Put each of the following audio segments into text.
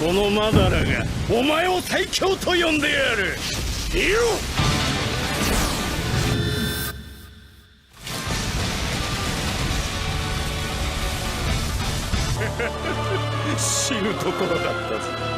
このマダラがお前を最強と呼んでやる。いよ。死ぬところだったぞ。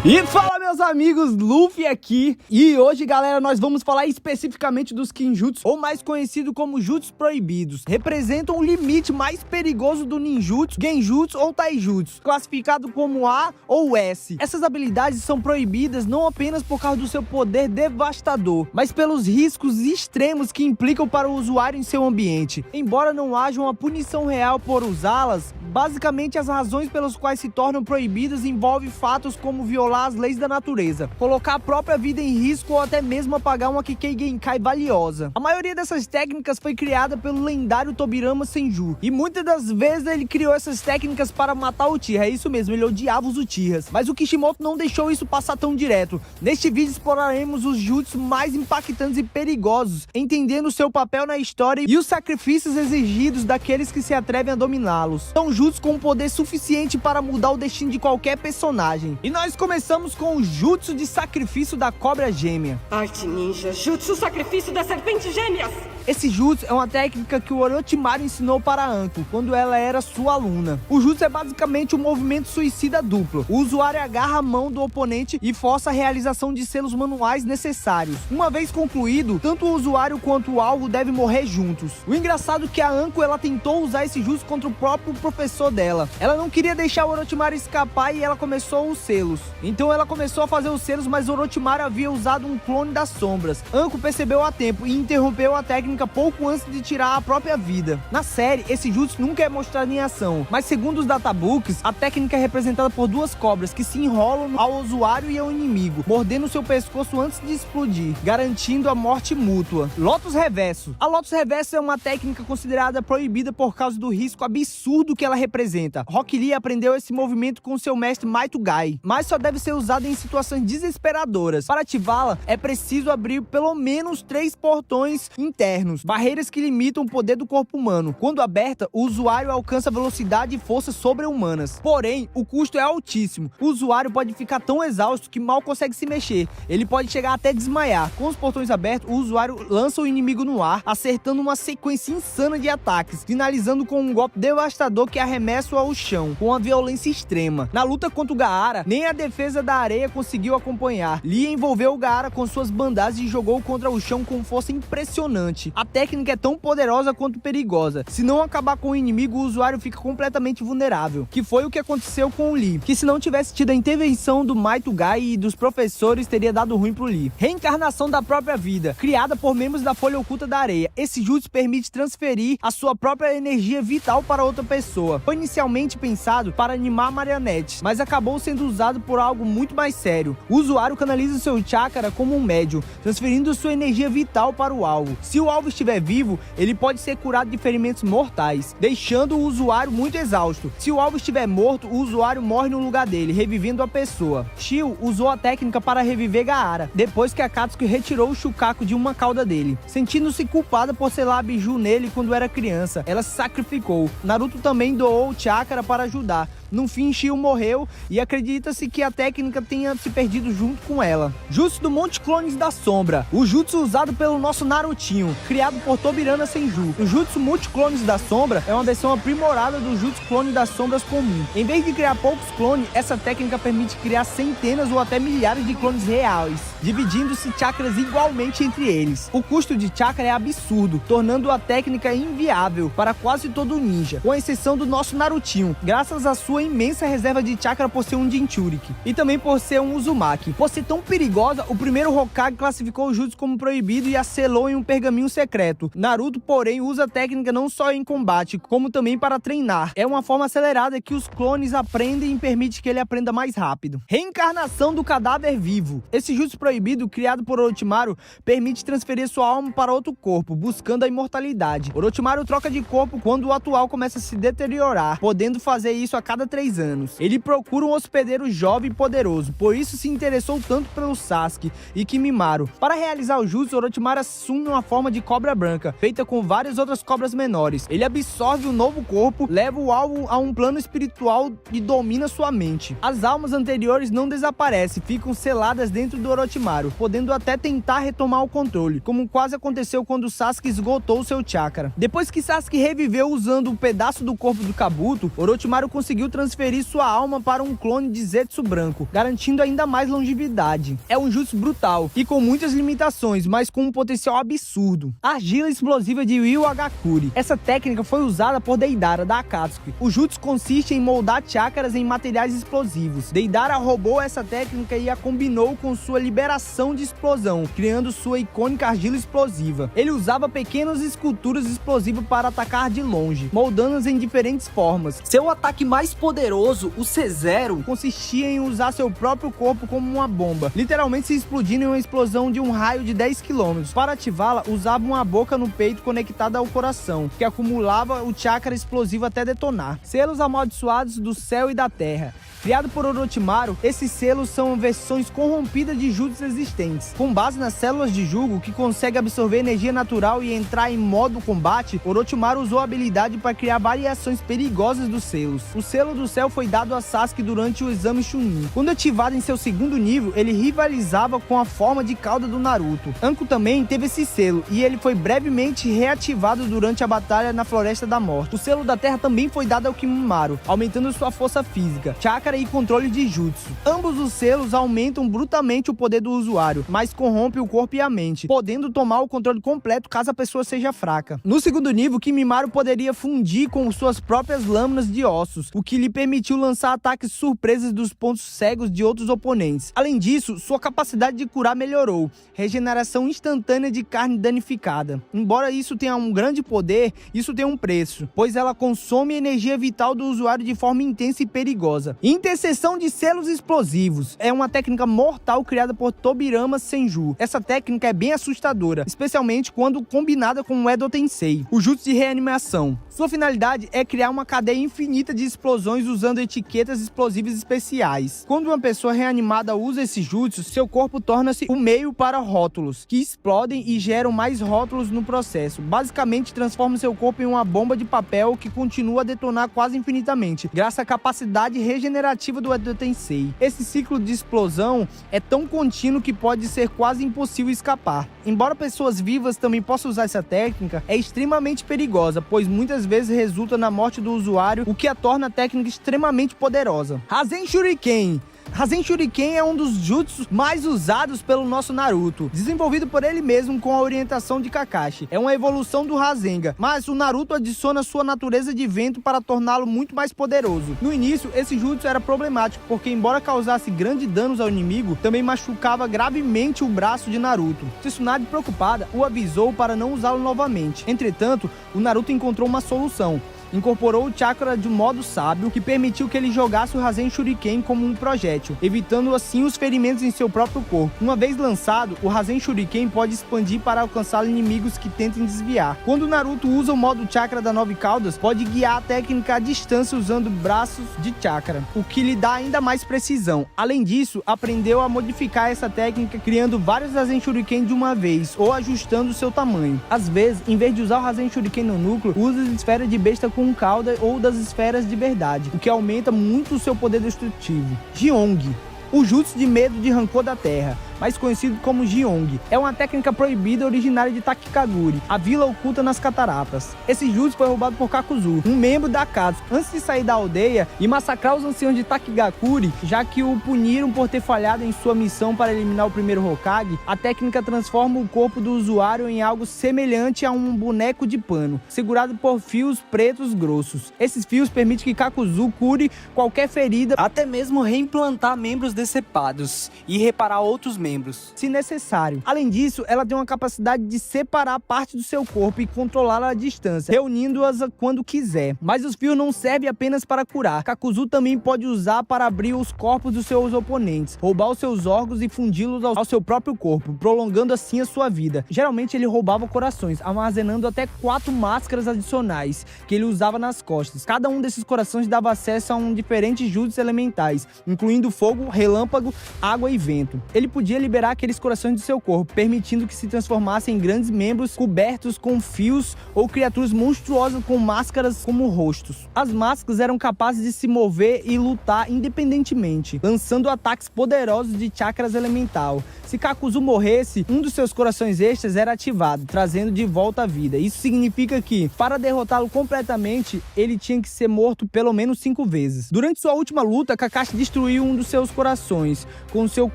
E fala, meus amigos, Luffy aqui. E hoje, galera, nós vamos falar especificamente dos Kinjutsu, ou mais conhecido como Jutsus Proibidos. Representam o limite mais perigoso do ninjutsu, genjutsu ou taijutsu, classificado como A ou S. Essas habilidades são proibidas não apenas por causa do seu poder devastador, mas pelos riscos extremos que implicam para o usuário em seu ambiente. Embora não haja uma punição real por usá-las, basicamente as razões pelas quais se tornam proibidas envolvem fatos como violar as leis da natureza, colocar a própria vida em risco ou até mesmo apagar uma Kikei Genkai valiosa. A maioria dessas técnicas foi criada pelo lendário Tobirama Senju, e muitas das vezes ele criou essas técnicas para matar o Uchiha. É isso mesmo, ele odiava os Uchihas. Mas o Kishimoto não deixou isso passar tão direto. Neste vídeo exploraremos os jutsus mais impactantes e perigosos, entendendo seu papel na história e os sacrifícios exigidos daqueles que se atrevem a dominá-los. São jutsus com poder suficiente para mudar o destino de qualquer personagem. E nós começamos com o Jutsu de Sacrifício da Cobra Gêmea. Arte Ninja, Jutsu Sacrifício das Serpentes Gêmeas. Esse jutsu é uma técnica que o Orochimaru ensinou para Anko quando ela era sua aluna. O jutsu é basicamente um movimento suicida duplo. O usuário agarra a mão do oponente e força a realização de selos manuais necessários. Uma vez concluído, tanto o usuário quanto o alvo devem morrer juntos. O engraçado é que a Anko ela tentou usar esse jutsu contra o próprio professor dela. Ela não queria deixar o Orochimaru escapar e ela começou os selos. Então ela começou a fazer os selos, mas o Orochimaru havia usado um clone das sombras. Anko percebeu a tempo e interrompeu a técnica pouco antes de tirar a própria vida. Na série, esse jutsu nunca é mostrado em ação, mas segundo os databooks, a técnica é representada por duas cobras que se enrolam ao usuário e ao inimigo, mordendo seu pescoço antes de explodir, garantindo a morte mútua. Lotus Reverso. A Lotus Reverso é uma técnica considerada proibida por causa do risco absurdo que ela representa. Rock Lee aprendeu esse movimento com seu mestre Maito Gai, mas só deve ser usada em situações desesperadoras. Para ativá-la, é preciso abrir pelo menos 3 portões internos, barreiras que limitam o poder do corpo humano. Quando aberta, o usuário alcança velocidade e força sobre-humanas. Porém, o custo é altíssimo. O usuário pode ficar tão exausto que mal consegue se mexer. Ele pode chegar até desmaiar. Com os portões abertos, o usuário lança o inimigo no ar, acertando uma sequência insana de ataques, finalizando com um golpe devastador que arremessa-o ao chão, com uma violência extrema. Na luta contra o Gaara, nem a defesa da areia conseguiu acompanhar. Lee envolveu o Gaara com suas bandagens e jogou contra o chão com força impressionante. A técnica é tão poderosa quanto perigosa. Se não acabar com o inimigo, o usuário fica completamente vulnerável, que foi o que aconteceu com o Lee, que se não tivesse tido a intervenção do Maito Gai e dos professores, teria dado ruim pro Lee. Reencarnação da própria vida. Criada por membros da Folha Oculta da Areia, esse jutsu permite transferir a sua própria energia vital para outra pessoa. Foi inicialmente pensado para animar marionetes, mas acabou sendo usado por algo muito mais sério. O usuário canaliza seu chakra como um médium, transferindo sua energia vital para o alvo. Se o alvo estiver vivo, ele pode ser curado de ferimentos mortais, deixando o usuário muito exausto. Se o alvo estiver morto, o usuário morre no lugar dele, revivendo a pessoa. Shio usou a técnica para reviver Gaara, depois que Akatsuki retirou o Shukaku de uma cauda dele. Sentindo-se culpada por selar a biju nele quando era criança, ela se sacrificou. Naruto também doou o chakra para ajudar. No fim, Shio morreu e acredita-se que a técnica tenha se perdido junto com ela. Jutsu do Monte Clones da Sombra. O jutsu usado pelo nosso Narutinho, criado por Tobirama Senju. O Jutsu Multiclones da Sombra é uma versão aprimorada do Jutsu Clone das Sombras comum. Em vez de criar poucos clones, essa técnica permite criar centenas ou até milhares de clones reais, dividindo-se chakras igualmente entre eles. O custo de chakra é absurdo, tornando a técnica inviável para quase todo ninja, com exceção do nosso Narutinho, graças à sua imensa reserva de chakra por ser um Jinchuriki, e também por ser um Uzumaki. Por ser tão perigosa, o primeiro Hokage classificou o jutsu como proibido e a selou em um pergaminho secreto. Naruto, porém, usa a técnica não só em combate, como também para treinar. É uma forma acelerada que os clones aprendem e permite que ele aprenda mais rápido. Reencarnação do cadáver vivo. Esse jutsu proibido, criado por Orochimaru, permite transferir sua alma para outro corpo, buscando a imortalidade. Orochimaru troca de corpo quando o atual começa a se deteriorar, podendo fazer isso a cada cada 3 anos. Ele procura um hospedeiro jovem e poderoso, por isso se interessou tanto pelo Sasuke e Kimimaro. Para realizar o jutsu, Orochimaru assume uma forma de cobra branca, feita com várias outras cobras menores. Ele absorve o novo corpo, leva o alvo a um plano espiritual e domina sua mente. As almas anteriores não desaparecem, ficam seladas dentro do Orochimaru, podendo até tentar retomar o controle, como quase aconteceu quando Sasuke esgotou seu chakra. Depois que Sasuke reviveu usando um pedaço do corpo do Kabuto, Orochimaru conseguiu transferir sua alma para um clone de Zetsu branco, garantindo ainda mais longevidade. É um jutsu brutal e com muitas limitações, mas com um potencial absurdo. Argila explosiva de Ryu Hagakure. Essa técnica foi usada por Deidara da Akatsuki. O jutsu consiste em moldar chakras em materiais explosivos. Deidara roubou essa técnica e a combinou com sua liberação de explosão, criando sua icônica argila explosiva. Ele usava pequenas esculturas explosivas para atacar de longe, moldando-as em diferentes formas. Seu ataque mais poderoso, o C0, consistia em usar seu próprio corpo como uma bomba, literalmente se explodindo em uma explosão de um raio de 10 km. Para ativá-la, usava uma boca no peito conectada ao coração, que acumulava o chakra explosivo até detonar. Selos amaldiçoados do céu e da terra. Criado por Orochimaru, esses selos são versões corrompidas de jutsus existentes. Com base nas células de jugo, que consegue absorver energia natural e entrar em modo combate, Orochimaru usou a habilidade para criar variações perigosas dos selos. O selo do céu foi dado a Sasuke durante o exame Chunin. Quando ativado em seu segundo nível, ele rivalizava com a forma de cauda do Naruto. Anko também teve esse selo, e ele foi brevemente reativado durante a batalha na Floresta da Morte. O selo da Terra também foi dado ao Kimimaro, aumentando sua força física, chakra e controle de jutsu. Ambos os selos aumentam brutalmente o poder do usuário, mas corrompem o corpo e a mente, podendo tomar o controle completo caso a pessoa seja fraca. No segundo nível, Kimimaro poderia fundir com suas próprias lâminas de ossos, o que lhe permitiu lançar ataques surpresas dos pontos cegos de outros oponentes. Além disso, sua capacidade de curar melhorou, regeneração instantânea de carne danificada. Embora isso tenha um grande poder, isso tem um preço, pois ela consome energia vital do usuário de forma intensa e perigosa. Interseção de selos explosivos é uma técnica mortal criada por Tobirama Senju. Essa técnica é bem assustadora, especialmente quando combinada com o Edo Tensei, o jutsu de reanimação. Sua finalidade é criar uma cadeia infinita de explosões usando etiquetas explosivas especiais. Quando uma pessoa reanimada usa esse jutsu, seu corpo torna-se o meio para rótulos, que explodem e geram mais rótulos no processo. Basicamente, transforma seu corpo em uma bomba de papel que continua a detonar quase infinitamente, graças à capacidade regenerativa do Edo Tensei. Esse ciclo de explosão é tão contínuo que pode ser quase impossível escapar. Embora pessoas vivas também possam usar essa técnica, é extremamente perigosa, pois muitas vezes resulta na morte do usuário, o que a torna a técnica extremamente poderosa. Rasen Shuriken. Rasen Shuriken é um dos jutsus mais usados pelo nosso Naruto, desenvolvido por ele mesmo com a orientação de Kakashi. É uma evolução do Rasengan, mas o Naruto adiciona sua natureza de vento para torná-lo muito mais poderoso. No início, esse jutsu era problemático, porque embora causasse grandes danos ao inimigo, também machucava gravemente o braço de Naruto. Tsunade, preocupada, o avisou para não usá-lo novamente. Entretanto, o Naruto encontrou uma solução. Incorporou o chakra de um modo sábio que permitiu que ele jogasse o Rasen Shuriken como um projétil, evitando assim os ferimentos em seu próprio corpo. Uma vez lançado, o Rasen Shuriken pode expandir para alcançar inimigos que tentem desviar. Quando o Naruto usa o modo chakra da Nove Caudas, pode guiar a técnica à distância usando braços de chakra, o que lhe dá ainda mais precisão. Além disso, aprendeu a modificar essa técnica criando vários Rasen Shuriken de uma vez, ou ajustando seu tamanho. Às vezes, em vez de usar o Rasen Shuriken no núcleo, usa as esferas de besta com cauda ou das esferas de verdade, o que aumenta muito o seu poder destrutivo. Jeong. O jutsu de medo de rancor da terra, mais conhecido como Jeong, é uma técnica proibida originária de Takikaguri, a vila oculta nas cataratas. Esse jutsu foi roubado por Kakuzu, um membro da Akatsuki, antes de sair da aldeia e massacrar os anciãos de Takigakure, já que o puniram por ter falhado em sua missão para eliminar o primeiro Hokage. A técnica transforma o corpo do usuário em algo semelhante a um boneco de pano, segurado por fios pretos grossos. Esses fios permitem que Kakuzu cure qualquer ferida, até mesmo reimplantar membros decepados e reparar outros membros membros, se necessário. Além disso, ela tem uma capacidade de separar parte do seu corpo e controlá-la à distância, reunindo-as quando quiser. Mas os fios não servem apenas para curar. Kakuzu também pode usar para abrir os corpos dos seus oponentes, roubar os seus órgãos e fundi-los ao seu próprio corpo, prolongando assim a sua vida. Geralmente ele roubava corações, armazenando até 4 máscaras adicionais que ele usava nas costas. Cada um desses corações dava acesso a diferentes jutsus elementais, incluindo fogo, relâmpago, água e vento. Ele podia liberar aqueles corações do seu corpo, permitindo que se transformassem em grandes membros cobertos com fios ou criaturas monstruosas com máscaras como rostos. As máscaras eram capazes de se mover e lutar independentemente, lançando ataques poderosos de chakras elemental. Se Kakuzu morresse, um dos seus corações extras era ativado, trazendo de volta a vida. Isso significa que, para derrotá-lo completamente, ele tinha que ser morto pelo menos 5 vezes. Durante sua última luta, Kakashi destruiu um dos seus corações com seu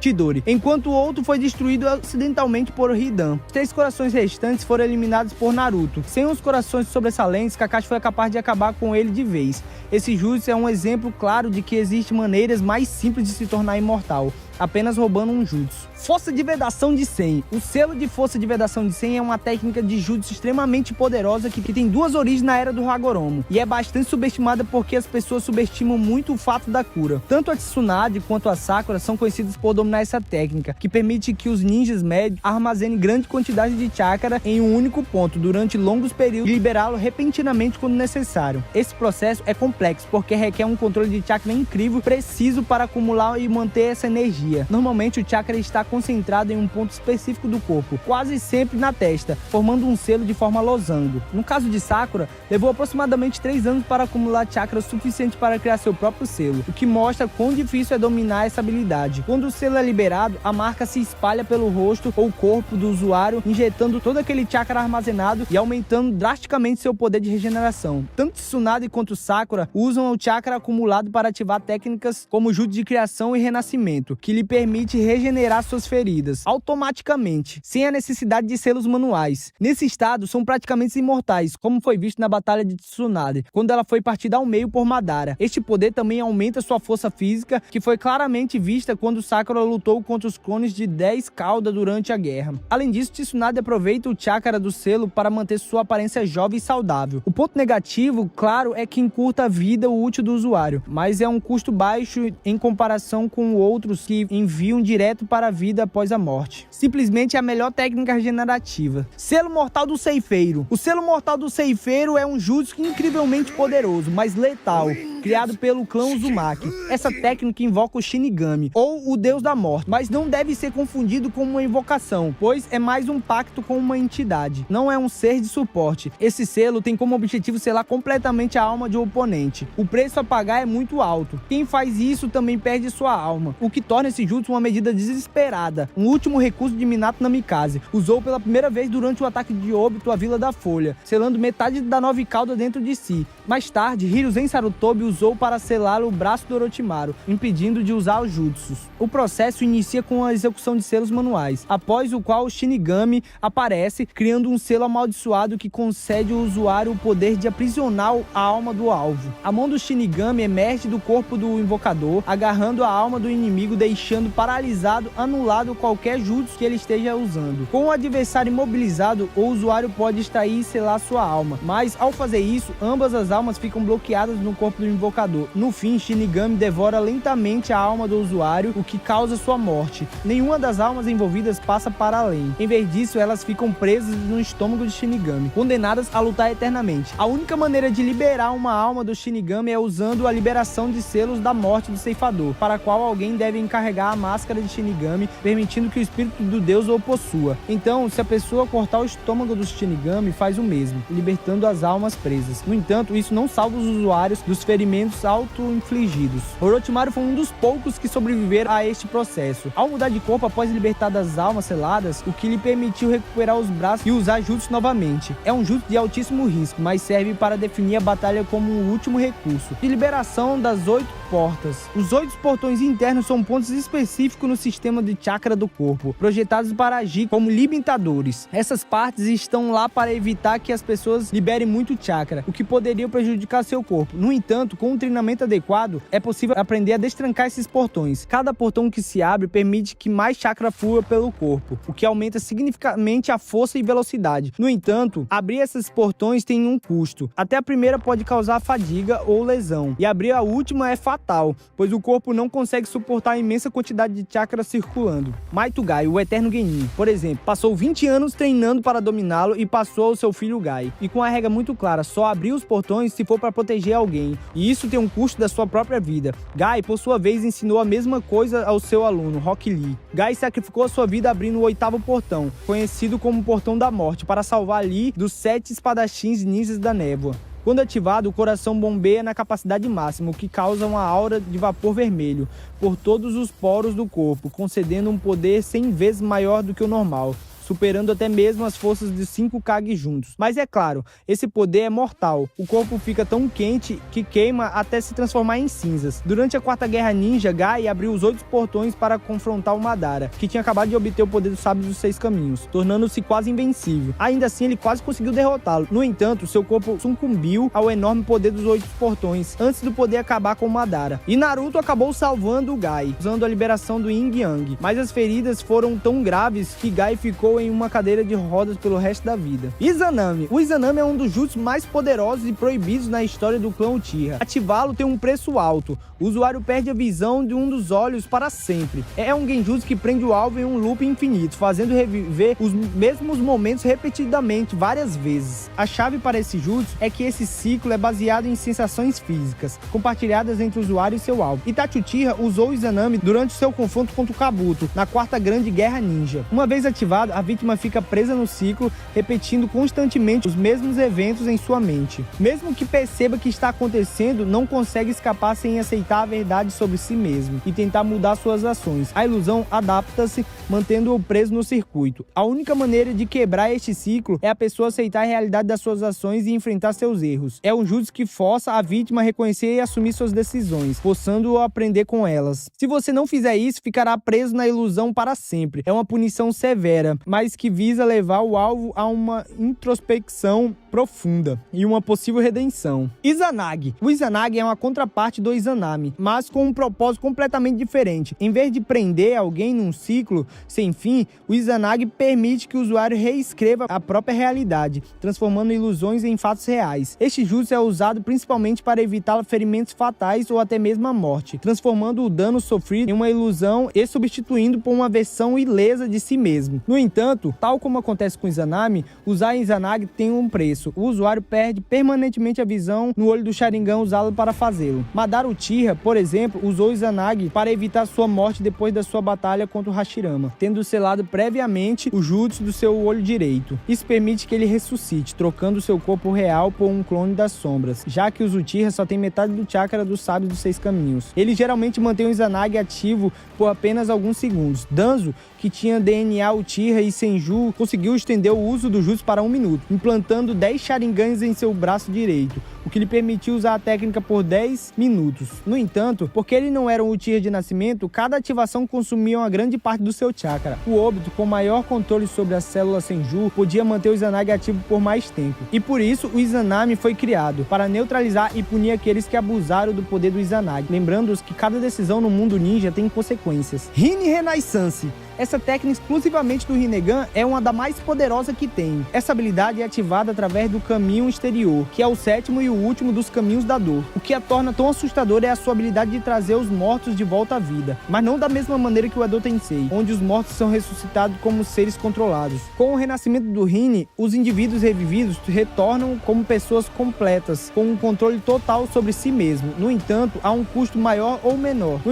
Chidori, enquanto o outro foi destruído acidentalmente por Hidan. Os 3 corações restantes foram eliminados por Naruto. Sem os corações sobressalentes, Kakashi foi capaz de acabar com ele de vez. Esse jutsu é um exemplo claro de que existem maneiras mais simples de se tornar imortal, apenas roubando um jutsu. Força de vedação de Sen. O selo de força de vedação de Sen é uma técnica de jutsu extremamente poderosa que tem 2 origens na era do Hagoromo, e é bastante subestimada porque as pessoas subestimam muito o fato da cura. Tanto a Tsunade quanto a Sakura são conhecidas por dominar essa técnica, que permite que os ninjas médios armazenem grande quantidade de chakra em um único ponto durante longos períodos e liberá-lo repentinamente quando necessário. Esse processo é complexo porque requer um controle de chakra incrível, preciso para acumular e manter essa energia. Normalmente o chakra está concentrado em um ponto específico do corpo, quase sempre na testa, formando um selo de forma losango. No caso de Sakura, levou aproximadamente 3 anos para acumular chakra suficiente para criar seu próprio selo, o que mostra quão difícil é dominar essa habilidade. Quando o selo é liberado, a marca se espalha pelo rosto ou corpo do usuário, injetando todo aquele chakra armazenado e aumentando drasticamente seu poder de regeneração. Tanto Tsunade quanto Sakura usam o chakra acumulado para ativar técnicas como o jutsu de criação e renascimento, que lhe permite regenerar suas feridas automaticamente, sem a necessidade de selos manuais. Nesse estado, são praticamente imortais, como foi visto na batalha de Tsunade, quando ela foi partida ao meio por Madara. Este poder também aumenta sua força física, que foi claramente vista quando Sakura lutou contra os clones de 10 cauda durante a guerra. Além disso, Tsunade aproveita o chakra do selo para manter sua aparência jovem e saudável. O ponto negativo, claro, é que encurta a vida útil do usuário, mas é um custo baixo em comparação com outros que enviam direto para a vida após a morte. Simplesmente é a melhor técnica regenerativa. Selo mortal do ceifeiro. O selo mortal do ceifeiro é um jutsu incrivelmente poderoso, mas letal, criado pelo clã Uzumaki. Essa técnica invoca o Shinigami, ou o deus da morte, mas não deve ser confundido com uma invocação, pois é mais um pacto com uma entidade, não é um ser de suporte. Esse selo tem como objetivo selar completamente a alma de um oponente. O preço a pagar é muito alto. Quem faz isso também perde sua alma, o que torna esse jutsu uma medida desesperada. Um último recurso de Minato Namikaze. Usou pela primeira vez durante o ataque de Obito à Vila da Folha, selando metade da 9 cauda dentro de si. Mais tarde, Hiruzen Sarutobi usou para selar o braço do Orochimaru, impedindo de usar os jutsus. O processo inicia com a execução de selos manuais, após o qual o Shinigami aparece, criando um selo amaldiçoado que concede ao usuário o poder de aprisionar a alma do alvo. A mão do Shinigami emerge do corpo do invocador, agarrando a alma do inimigo, deixando paralisado, anulado qualquer jutsu que ele esteja usando. Com o adversário imobilizado, o usuário pode extrair e selar sua alma, mas ao fazer isso, ambas as almas ficam bloqueadas no corpo do invocador. No fim, Shinigami devora lentamente a alma do usuário, o que causa sua morte. Nenhuma das almas envolvidas passa para além. Em vez disso, elas ficam presas no estômago de Shinigami, condenadas a lutar eternamente. A única maneira de liberar uma alma do Shinigami é usando a liberação de selos da morte do ceifador, para a qual alguém deve encarregar a máscara de Shinigami, permitindo que o espírito do deus o possua. Então, se a pessoa cortar o estômago do Shinigami, faz o mesmo, libertando as almas presas. No entanto, isso não salva os usuários dos ferimentos auto-infligidos. Orochimaru foi um dos poucos que sobreviveram a este processo. Ao mudar de corpo após libertar das almas seladas, o que lhe permitiu recuperar os braços e usar jutsu novamente. É um jutsu de altíssimo risco, mas serve para definir a batalha como um último recurso. De liberação das 8 portas. Os 8 portões internos são pontos específicos no sistema de chakra do corpo, projetados para agir como limitadores. Essas partes estão lá para evitar que as pessoas liberem muito chakra, o que poderia prejudicar seu corpo. No entanto, com um treinamento adequado, é possível aprender a destrancar esses portões. Cada portão que se abre permite que mais chakra flua pelo corpo, o que aumenta significativamente a força e velocidade. No entanto, abrir esses portões tem um custo. Até a primeira pode causar fadiga ou lesão, e abrir a última é fatal, pois o corpo não consegue suportar a imensa quantidade de chakras circulando. Might Guy, o Eterno Genin, por exemplo, passou 20 anos treinando para dominá-lo e passou ao seu filho Guy. E com a regra muito clara, só abrir os portões se for para proteger alguém, e isso tem um custo da sua própria vida. Guy, por sua vez, ensinou a mesma coisa ao seu aluno, Rock Lee. Guy sacrificou a sua vida abrindo o 8º portão, conhecido como Portão da Morte, para salvar Lee dos 7 espadachins ninjas da névoa. Quando ativado, o coração bombeia na capacidade máxima, o que causa uma aura de vapor vermelho por todos os poros do corpo, concedendo um poder 100 vezes maior do que o normal, superando até mesmo as forças de 5 Kage juntos. Mas é claro, esse poder é mortal. O corpo fica tão quente que queima até se transformar em cinzas. Durante a 4ª Guerra Ninja, Guy abriu os 8 portões para confrontar o Madara, que tinha acabado de obter o poder dos Sábios dos 6 Caminhos, tornando-se quase invencível. Ainda assim, ele quase conseguiu derrotá-lo. No entanto, seu corpo sucumbiu ao enorme poder dos 8 portões, antes do poder acabar com o Madara. E Naruto acabou salvando o Guy, usando a liberação do Yin Yang. Mas as feridas foram tão graves que Guy ficou em uma cadeira de rodas pelo resto da vida. Izanami. O Izanami é um dos jutsus mais poderosos e proibidos na história do clã Uchiha. Ativá-lo tem um preço alto. O usuário perde a visão de um dos olhos para sempre. É um genjutsu que prende o alvo em um loop infinito, fazendo reviver os mesmos momentos repetidamente, várias vezes. A chave para esse jutsu é que esse ciclo é baseado em sensações físicas, compartilhadas entre o usuário e seu alvo. Itachi Uchiha usou o Izanami durante seu confronto contra o Kabuto, na 4ª Grande Guerra Ninja. Uma vez ativado, a vítima fica presa no ciclo, repetindo constantemente os mesmos eventos em sua mente. Mesmo que perceba que está acontecendo, não consegue escapar sem aceitar a verdade sobre si mesmo e tentar mudar suas ações. A ilusão adapta-se, mantendo-o preso no circuito. A única maneira de quebrar este ciclo é a pessoa aceitar a realidade das suas ações e enfrentar seus erros. É um jutsu que força a vítima a reconhecer e assumir suas decisões, forçando-o a aprender com elas. Se você não fizer isso, ficará preso na ilusão para sempre. É uma punição severa, mas que visa levar o alvo a uma introspecção profunda e uma possível redenção. Izanagi. O Izanagi é uma contraparte do Izanami, mas com um propósito completamente diferente. Em vez de prender alguém num ciclo sem fim, o Izanagi permite que o usuário reescreva a própria realidade, transformando ilusões em fatos reais. Este jutsu é usado principalmente para evitar ferimentos fatais ou até mesmo a morte, transformando o dano sofrido em uma ilusão e substituindo por uma versão ilesa de si mesmo. No entanto, tal como acontece com Izanami, usar Izanagi tem um preço. O usuário perde permanentemente a visão no olho do Sharingan usado para fazê-lo. Madara Uchiha, por exemplo, usou Izanagi para evitar sua morte depois da sua batalha contra o Hashirama, tendo selado previamente o jutsu do seu olho direito. Isso permite que ele ressuscite, trocando seu corpo real por um clone das sombras, já que os Uchiha só tem metade do chakra dos Sábios dos 6 Caminhos. Ele geralmente mantém o Izanagi ativo por apenas alguns segundos. Danzo, que tinha DNA Uchiha e Senju, conseguiu estender o uso do jutsu para 1 minuto, implantando 10 Sharingans em seu braço direito, o que lhe permitiu usar a técnica por 10 minutos. No entanto, porque ele não era um Uchiha de nascimento, cada ativação consumia uma grande parte do seu chakra. O Obito, com maior controle sobre a célula Senju, podia manter o Izanagi ativo por mais tempo. E por isso, o Izanami foi criado, para neutralizar e punir aqueles que abusaram do poder do Izanagi, lembrando-os que cada decisão no mundo ninja tem consequências. Rin Renaissance. Essa técnica exclusivamente do Rinnegan é uma das mais poderosas que tem. Essa habilidade é ativada através do caminho exterior, que é o 7º e o último dos caminhos da dor. O que a torna tão assustadora é a sua habilidade de trazer os mortos de volta à vida, mas não da mesma maneira que o Edo Tensei, onde os mortos são ressuscitados como seres controlados. Com o renascimento do Rin, os indivíduos revividos retornam como pessoas completas, com um controle total sobre si mesmo. No entanto, há um custo maior ou menor.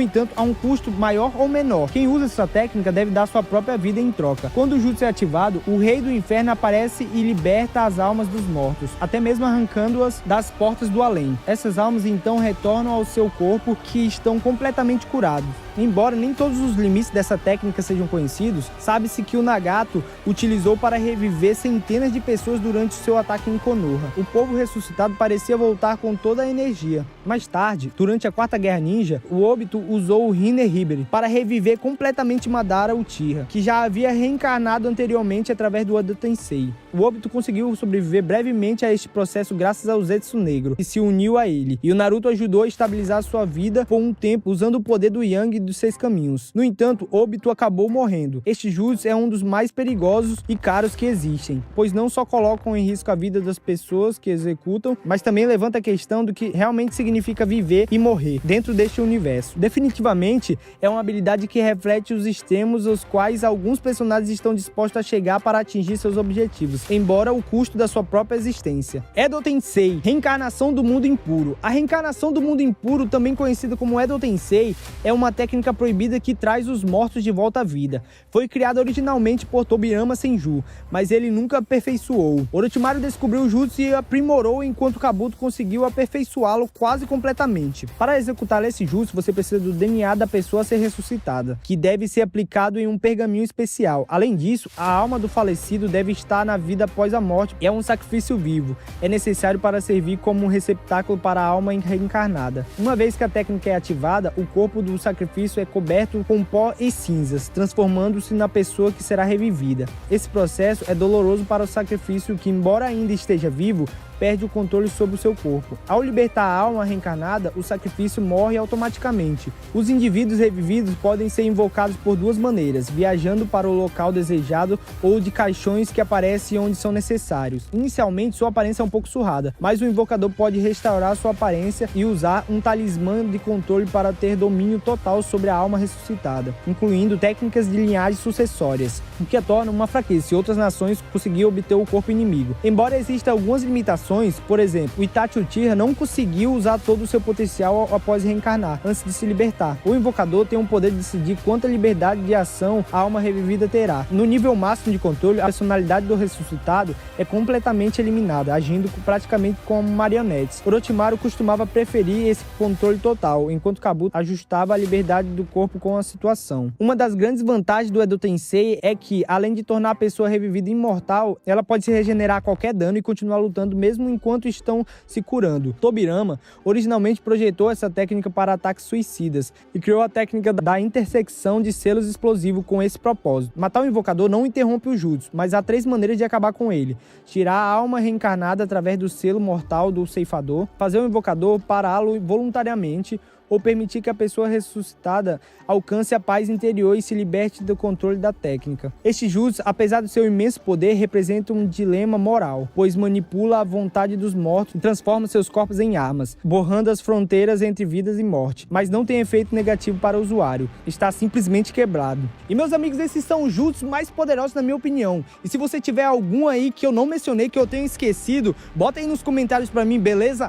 Quem usa essa técnica deve dar sua própria vida em troca. Quando o jutsu é ativado, o Rei do Inferno aparece e liberta as almas dos mortos, até mesmo arrancando-as das portas do além. Essas almas então retornam ao seu corpo, que estão completamente curados. Embora nem todos os limites dessa técnica sejam conhecidos, sabe-se que o Nagato utilizou para reviver centenas de pessoas durante seu ataque em Konoha. O povo ressuscitado parecia voltar com toda a energia. Mais tarde, durante a Quarta Guerra Ninja, o Obito usou o Hiner Hibari para reviver completamente Madara Uchiha, que já havia reencarnado anteriormente através do Edo Tensei. O Obito conseguiu sobreviver brevemente a este processo graças ao Zetsu Negro, que se uniu a ele, e o Naruto ajudou a estabilizar sua vida por um tempo usando o poder do Yang e dos 6 caminhos. No entanto, Obito acabou morrendo. Este jutsu é um dos mais perigosos e caros que existem, pois não só colocam em risco a vida das pessoas que executam, mas também levanta a questão do que realmente significa viver e morrer dentro deste universo. Definitivamente, é uma habilidade que reflete os extremos aos quais alguns personagens estão dispostos a chegar para atingir seus objetivos, embora o custo da sua própria existência. Edo Tensei, reencarnação do mundo impuro. A reencarnação do mundo impuro, também conhecida como Edo Tensei, é uma técnica proibida que traz os mortos de volta à vida. Foi criada originalmente por Tobirama Senju, mas ele nunca aperfeiçoou. Orochimaru descobriu o jutsu e aprimorou, enquanto Kabuto conseguiu aperfeiçoá-lo quase completamente. Para executar esse jutsu, você precisa do DNA da pessoa a ser ressuscitada, que deve ser aplicado em um pergaminho especial. Além disso, a alma do falecido deve estar na vida após a morte e é um sacrifício vivo. É necessário para servir como um receptáculo para a alma reencarnada. Uma vez que a técnica é ativada, o corpo do sacrifício é coberto com pó e cinzas, transformando-se na pessoa que será revivida. Esse processo é doloroso para o sacrifício que, embora ainda esteja vivo, perde o controle sobre o seu corpo. Ao libertar a alma reencarnada, o sacrifício morre automaticamente. Os indivíduos revividos podem ser invocados por duas maneiras, viajando para o local desejado ou de caixões que aparecem onde são necessários. Inicialmente, sua aparência é um pouco surrada, mas o invocador pode restaurar sua aparência e usar um talismã de controle para ter domínio total sobre a alma ressuscitada, incluindo técnicas de linhagem sucessórias, o que a torna uma fraqueza se outras nações conseguiram obter o corpo inimigo. Embora existam algumas limitações, por exemplo, o Itachi Uchiha não conseguiu usar todo o seu potencial após reencarnar, antes de se libertar. O invocador tem o poder de decidir quanta liberdade de ação a alma revivida terá. No nível máximo de controle, a personalidade do ressuscitado é completamente eliminada, agindo praticamente como marionetes. Orochimaru costumava preferir esse controle total, enquanto Kabuto ajustava a liberdade do corpo com a situação. Uma das grandes vantagens do Edo Tensei é que, além de tornar a pessoa revivida imortal, ela pode se regenerar a qualquer dano e continuar lutando mesmo enquanto estão se curando. Tobirama originalmente projetou essa técnica para ataques suicidas e criou a técnica da intersecção de selos explosivos com esse propósito. Matar o invocador não interrompe o jutsu, mas há 3 maneiras de acabar com ele: tirar a alma reencarnada através do selo mortal do ceifador, fazer o invocador pará-lo voluntariamente, ou permitir que a pessoa ressuscitada alcance a paz interior e se liberte do controle da técnica. Este jutsu, apesar do seu imenso poder, representa um dilema moral, pois manipula a vontade dos mortos e transforma seus corpos em armas, borrando as fronteiras entre vidas e morte, mas não tem efeito negativo para o usuário, está simplesmente quebrado. E meus amigos, esses são os jutsus mais poderosos na minha opinião, e se você tiver algum aí que eu não mencionei, que eu tenho esquecido, bota aí nos comentários pra mim, beleza?